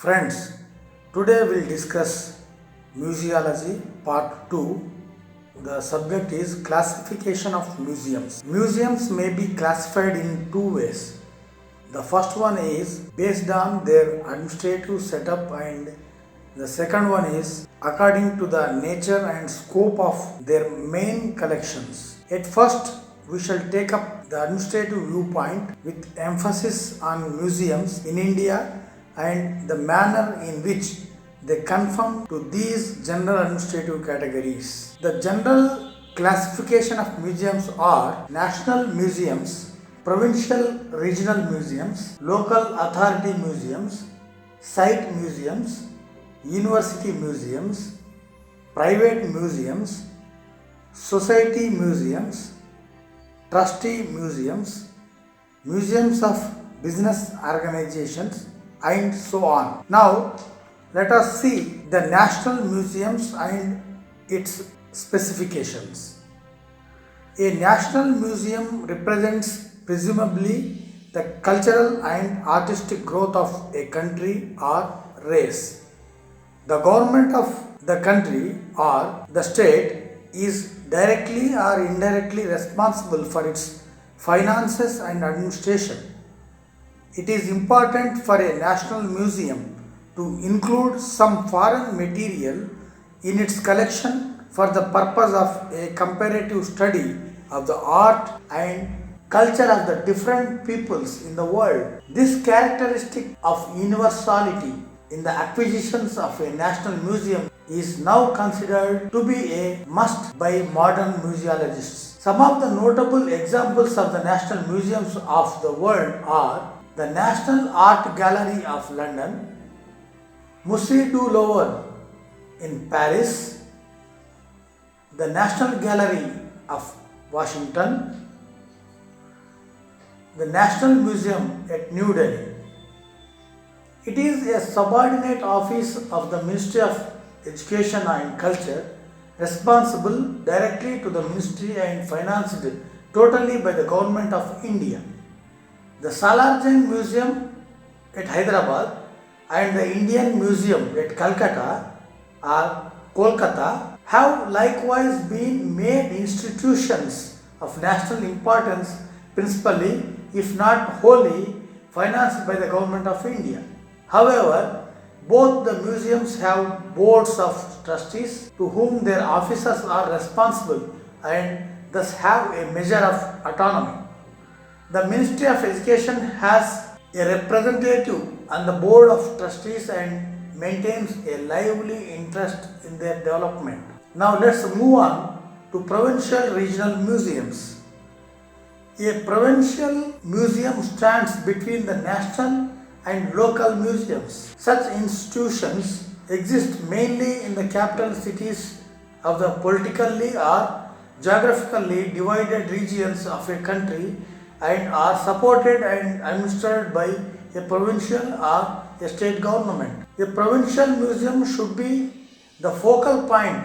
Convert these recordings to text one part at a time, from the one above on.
Friends, today we'll discuss Museology Part 2. The subject is classification of museums. Museums may be classified in two ways. The first one is based on their administrative setup, and the second one is according to the nature and scope of their main collections. At first, we shall take up the administrative viewpoint with emphasis on museums in India and the manner in which they conform to these general administrative categories. The general classification of museums are national museums, provincial regional museums, local authority museums, site museums, university museums, private museums, society museums, trustee museums, museums of business organizations, and so on. Now, let us see the national museums and its specifications. A national museum represents presumably the cultural and artistic growth of a country or race. The government of the country or the state is directly or indirectly responsible for its finances and administration. It is important for a national museum to include some foreign material in its collection for the purpose of a comparative study of the art and culture of the different peoples in the world. This characteristic of universality in the acquisitions of a national museum is now considered to be a must by modern museologists. Some of the notable examples of the national museums of the world are the National Art Gallery of London, Musée du Louvre in Paris, the National Gallery of Washington, the National Museum at New Delhi. It is a subordinate office of the Ministry of Education and Culture, responsible directly to the Ministry and financed totally by the Government of India. The Salarjung Museum at Hyderabad and the Indian Museum at Calcutta or Kolkata have likewise been made institutions of national importance, principally, if not wholly, financed by the Government of India. However, both the museums have boards of trustees to whom their officers are responsible and thus have a measure of autonomy. The Ministry of Education has a representative on the board of trustees and maintains a lively interest in their development. Now let's move on to provincial regional museums. A provincial museum stands between the national and local museums. Such institutions exist mainly in the capital cities of the politically or geographically divided regions of a country and are supported and administered by a provincial or a state government. A provincial museum should be the focal point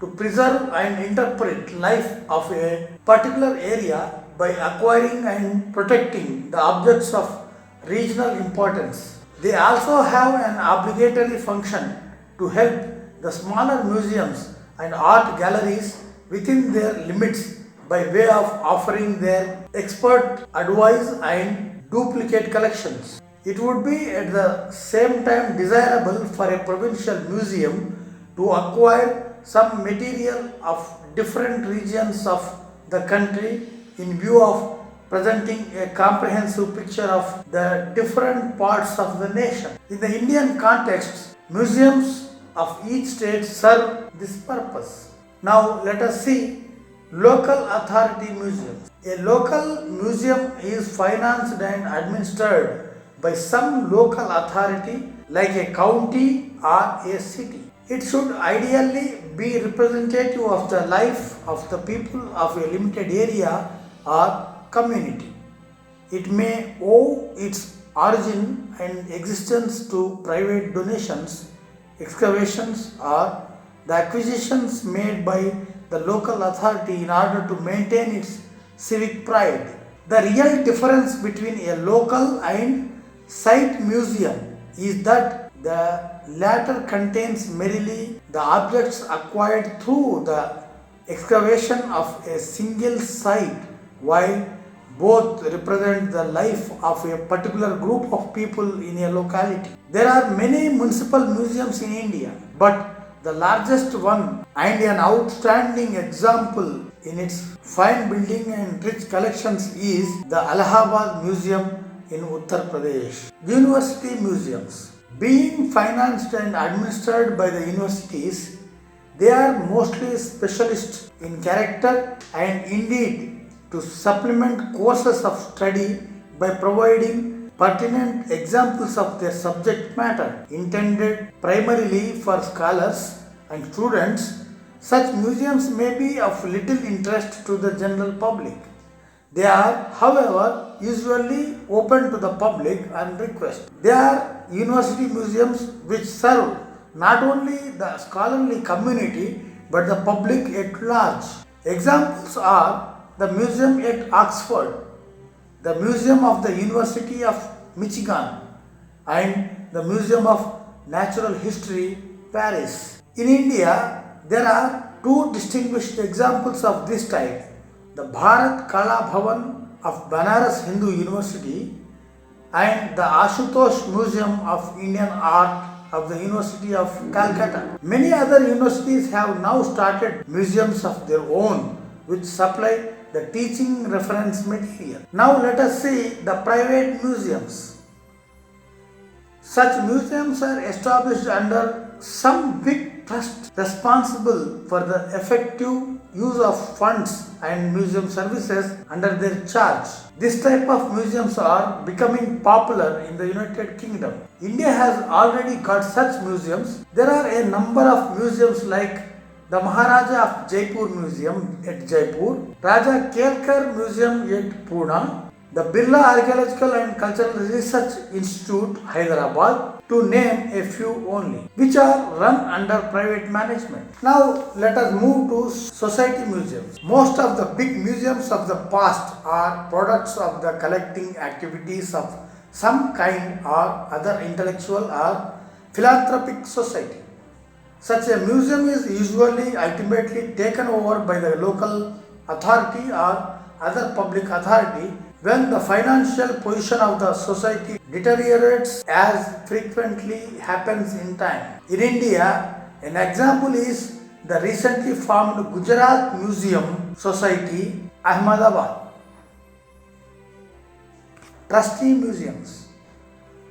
to preserve and interpret life of a particular area by acquiring and protecting the objects of regional importance. They also have an obligatory function to help the smaller museums and art galleries within their limits by way of offering their expert advice and duplicate collections. It would be at the same time desirable for a provincial museum to acquire some material of different regions of the country in view of presenting a comprehensive picture of the different parts of the nation. In the Indian context, museums of each state serve this purpose. Now let us see local authority museums. A local museum is financed and administered by some local authority like a county or a city. It should ideally be representative of the life of the people of a limited area or community. It may owe its origin and existence to private donations, excavations, or the acquisitions made by the local authority in order to maintain its civic pride. The real difference between a local and site museum is that The latter contains merely the objects acquired through the excavation of a single site, while both represent the life of a particular group of people in a locality. There are many municipal museums in India, but the largest one and an outstanding example in its fine building and rich collections is the Allahabad Museum in Uttar Pradesh. University museums. Being financed and administered by the universities, they are mostly specialists in character and indeed to supplement courses of study by providing pertinent examples of their subject matter intended primarily for scholars and students. Such museums may be of little interest to the general public. They are, however, usually open to the public on request. They are university museums which serve not only the scholarly community but the public at large. Examples are the museum at Oxford, the Museum of the University of Michigan, and the Museum of Natural History, Paris. In India, there are two distinguished examples of this type: the Bharat Kala Bhavan of Banaras Hindu University and the Ashutosh Museum of Indian Art of the University of Calcutta. Many other universities have now started museums of their own which supply the teaching reference material. Now let us see the private museums. Such museums are established under some big trust responsible for the effective use of funds and museum services under their charge. This type of museums are becoming popular in the United Kingdom. India has already got such museums. There are a number of museums like the Maharaja of Jaipur Museum at Jaipur, Raja Kelkar Museum at Pune, the Birla Archaeological and Cultural Research Institute, Hyderabad, to name a few only, which are run under private management. Now let us move to society museums. Most of the big museums of the past are products of the collecting activities of some kind or other intellectual or philanthropic society. Such a museum is usually ultimately taken over by the local authority or other public authority when the financial position of the society deteriorates, as frequently happens in time. In India, an example is the recently formed Gujarat Museum Society, Ahmedabad. Trustee museums.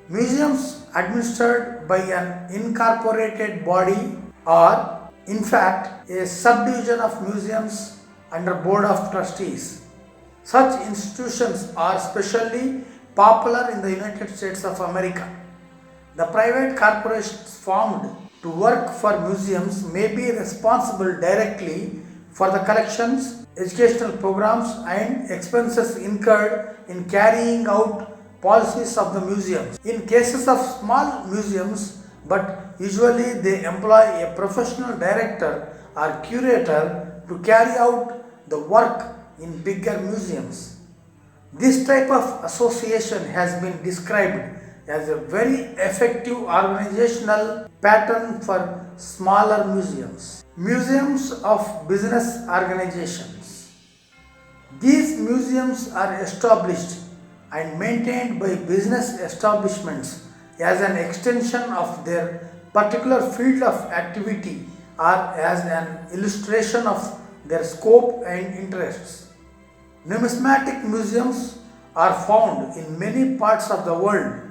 Museums administered by an incorporated body or, in fact, a subdivision of museums under Board of Trustees. Such institutions are especially popular in the United States of America. The private corporations formed to work for museums may be responsible directly for the collections, educational programs, and expenses incurred in carrying out policies of the museums. In cases of small museums, but usually they employ a professional director or curator to carry out the work in bigger museums. This type of association has been described as a very effective organizational pattern for smaller museums. Museums of business organizations. These museums are established and maintained by business establishments as an extension of their particular field of activity or as an illustration of their scope and interests. Numismatic museums are found in many parts of the world.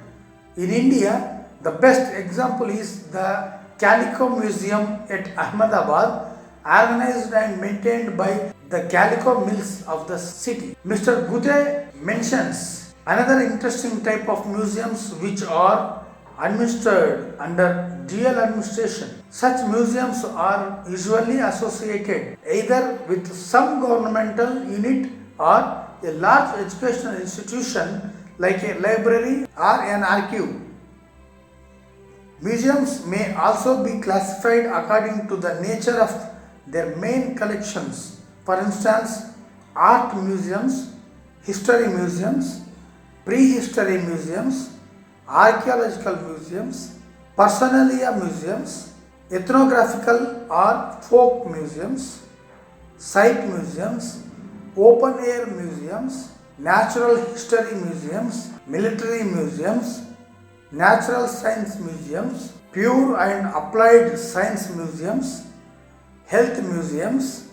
In India, the best example is the Calico Museum at Ahmedabad, organized and maintained by the Calico Mills of the city. Mr. Gute mentions another interesting type of museums which are administered under dual administration. Such museums are usually associated either with some governmental unit or a large educational institution like a library or an archive. Museums may also be classified according to the nature of their main collections. For instance, art museums, history museums, prehistory museums, archaeological museums, Personalia museums, ethnographical or folk museums, site museums, open air museums, natural history museums, military museums, natural science museums, pure and applied science museums, health museums,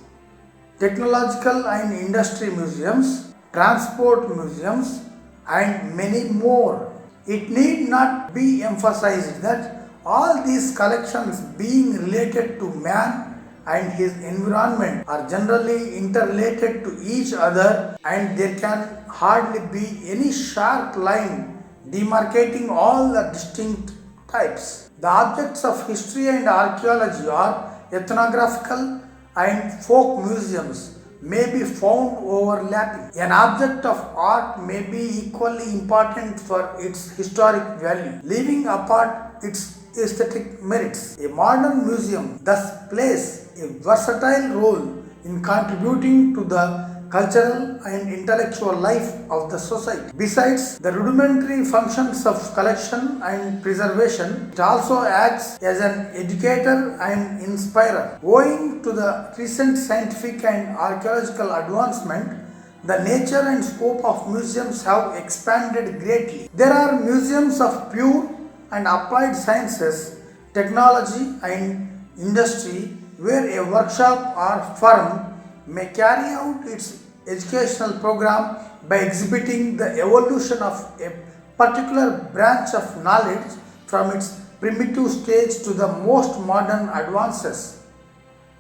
technological and industry museums, transport museums, and many more. It need not be emphasized that all these collections being related to man and his environment are generally interrelated to each other, and there can hardly be any sharp line demarcating all the distinct types. The objects of history and archaeology are ethnographical and folk museums may be found overlapping. An object of art may be equally important for its historic value, leaving apart its aesthetic merits. A modern museum thus plays a versatile role in contributing to the cultural and intellectual life of the society. Besides the rudimentary functions of collection and preservation, it also acts as an educator and inspirer. Owing to the recent scientific and archaeological advancement, the nature and scope of museums have expanded greatly. There are museums of pure and applied sciences, technology and industry, where a workshop or firm may carry out its educational program by exhibiting the evolution of a particular branch of knowledge from its primitive stage to the most modern advances.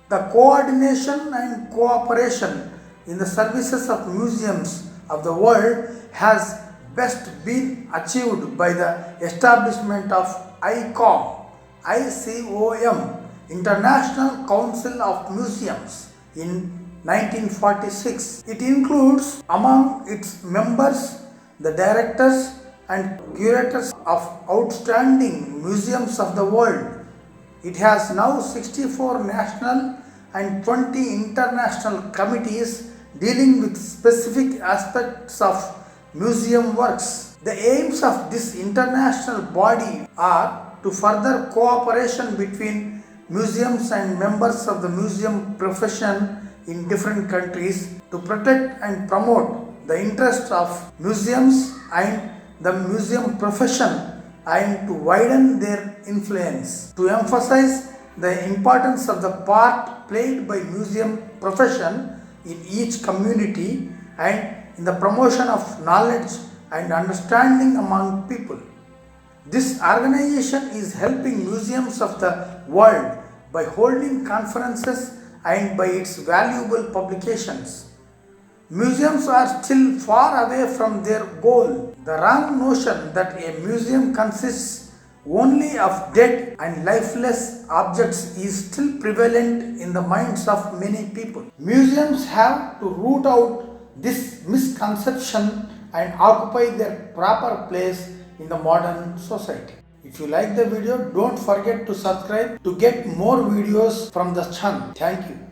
The coordination and cooperation in the services of museums of the world has best been achieved by the establishment of ICOM, International Council of Museums, in 1946. It includes among its members the directors and curators of outstanding museums of the world. It has now 64 national and 20 international committees dealing with specific aspects of museum works. The aims of this international body are to further cooperation between museums and members of the museum profession in different countries, to protect and promote the interests of museums and the museum profession, and to widen their influence, to emphasize the importance of the part played by museum profession in each community and in the promotion of knowledge and understanding among people. This organization is helping museums of the world by holding conferences and by its valuable publications. Museums are still far away from their goal. The wrong notion that a museum consists only of dead and lifeless objects is still prevalent in the minds of many people. Museums have to root out this misconception and occupy their proper place in the modern society. If you like the video, don't forget to subscribe to get more videos from the channel. Thank you.